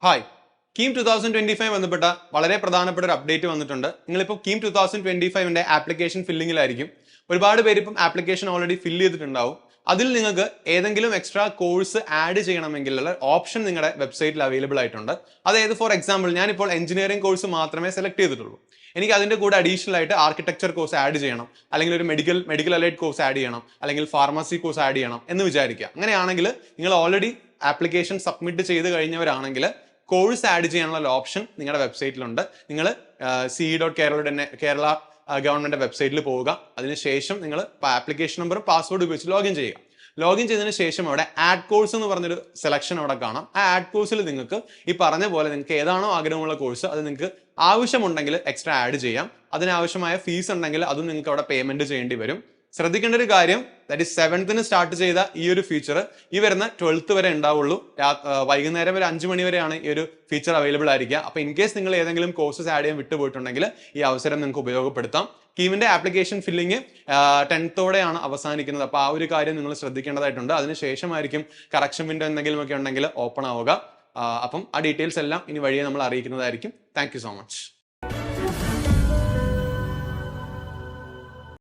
Hi KEAM 2025 ബന്ധപ്പെട്ട വളരെ പ്രധാനപ്പെട്ട ഒരു അപ്ഡേറ്റ് വന്നിട്ടുണ്ട്. നിങ്ങളിപ്പോൾ കീം 2025ന്റെ ആപ്ലിക്കേഷൻ ഫില്ലിങ്ങിലായിരിക്കും. ഒരുപാട് പേര് ഇപ്പം ആപ്ലിക്കേഷൻ ഓൾറെഡി ഫില്ല് ചെയ്തിട്ടുണ്ടാവും. അതിൽ നിങ്ങൾക്ക് ഏതെങ്കിലും എക്സ്ട്രാ കോഴ്സ് ആഡ് ചെയ്യണമെങ്കിലുള്ള ഓപ്ഷൻ നിങ്ങളുടെ വെബ്സൈറ്റിൽ അവൈലബിൾ ആയിട്ടുണ്ട്. അതായത് ഫോർ എക്സാമ്പിൾ ഞാനിപ്പോൾ എഞ്ചിനീയറിംഗ് കോഴ്സ് മാത്രമേ സെലക്ട് ചെയ്തിട്ടുള്ളൂ. എനിക്ക് അതിന്റെ കൂടെ അഡീഷണൽ ആയിട്ട് ആർക്കിടെക്ചർ കോഴ്സ് ആഡ് ചെയ്യണം, അല്ലെങ്കിൽ ഒരു മെഡിക്കൽ അലൈഡ് കോഴ്സ് ആഡ് ചെയ്യണം, അല്ലെങ്കിൽ ഫാർമസി കോഴ്സ് ആഡ് ചെയ്യണം എന്ന് വിചാരിക്കുക. അങ്ങനെയാണെങ്കിൽ നിങ്ങൾ ഓൾറെഡി ആപ്ലിക്കേഷൻ സബ്മിറ്റ് ചെയ്ത് കഴിഞ്ഞവരാണെങ്കിൽ കോഴ്സ് ആഡ് ചെയ്യാനുള്ള ഓപ്ഷൻ നിങ്ങളുടെ വെബ്സൈറ്റിലുണ്ട്. നിങ്ങൾ കേരള ഗവൺമെന്റ് വെബ്സൈറ്റിൽ പോവുക. അതിനുശേഷം നിങ്ങൾ ആപ്ലിക്കേഷൻ നമ്പറും പാസ്വേഡ് ഉപയോഗിച്ച് ലോഗിൻ ചെയ്യുക. ലോഗിൻ ചെയ്തതിന് ശേഷം അവിടെ ആഡ് കോഴ്സ് എന്ന് പറഞ്ഞൊരു സെലക്ഷൻ അവിടെ കാണാം. ആ ആഡ് കോഴ്സിൽ നിങ്ങൾക്ക് ഈ പറഞ്ഞ പോലെ നിങ്ങൾക്ക് ഏതാണോ ആഗ്രഹമുള്ള കോഴ്സ് അത് നിങ്ങൾക്ക് ആവശ്യമുണ്ടെങ്കിൽ എക്സ്ട്രാ ആഡ് ചെയ്യാം. അതിനാവശ്യമായ ഫീസ് ഉണ്ടെങ്കിൽ അതും നിങ്ങൾക്ക് അവിടെ പേയ്മെന്റ് ചെയ്യേണ്ടി വരും. ശ്രദ്ധിക്കേണ്ട ഒരു കാര്യം, ദാറ്റ് ഈസ് 7th സ്റ്റാർട്ട് ചെയ്ത ഈ ഒരു ഫീച്ചർ ഈ വരുന്ന 12th വരെ ഉണ്ടാവുള്ളൂ. വൈകുന്നേരം ഒരു 5 മണി വരെയാണ് ഈ ഒരു ഫീച്ചർ അവൈലബിൾ ആയിരിക്കുക. അപ്പൊ ഇൻ കേസ് നിങ്ങൾ ഏതെങ്കിലും കോഴ്സസ് ആഡ് ചെയ്യാൻ വിട്ടുപോയിട്ടുണ്ടെങ്കിൽ ഈ അവസരം നിങ്ങൾക്ക് ഉപയോഗപ്പെടുത്താം. കീമിന്റെ ആപ്ലിക്കേഷൻ ഫില്ലിംഗ് 10th അവസാനിക്കുന്നത്. അപ്പൊ ആ ഒരു കാര്യം നിങ്ങൾ ശ്രദ്ധിക്കേണ്ടതായിട്ടുണ്ട്. അതിനുശേഷമായിരിക്കും കറക്ഷൻ വിൻഡോ എന്തെങ്കിലുമൊക്കെ ഉണ്ടെങ്കിൽ ഓപ്പൺ ആവുക. അപ്പം ആ ഡീറ്റെയിൽസ് എല്ലാം ഇനി വഴിയെ നമ്മൾ അറിയിക്കുന്നതായിരിക്കും. Thank you so much.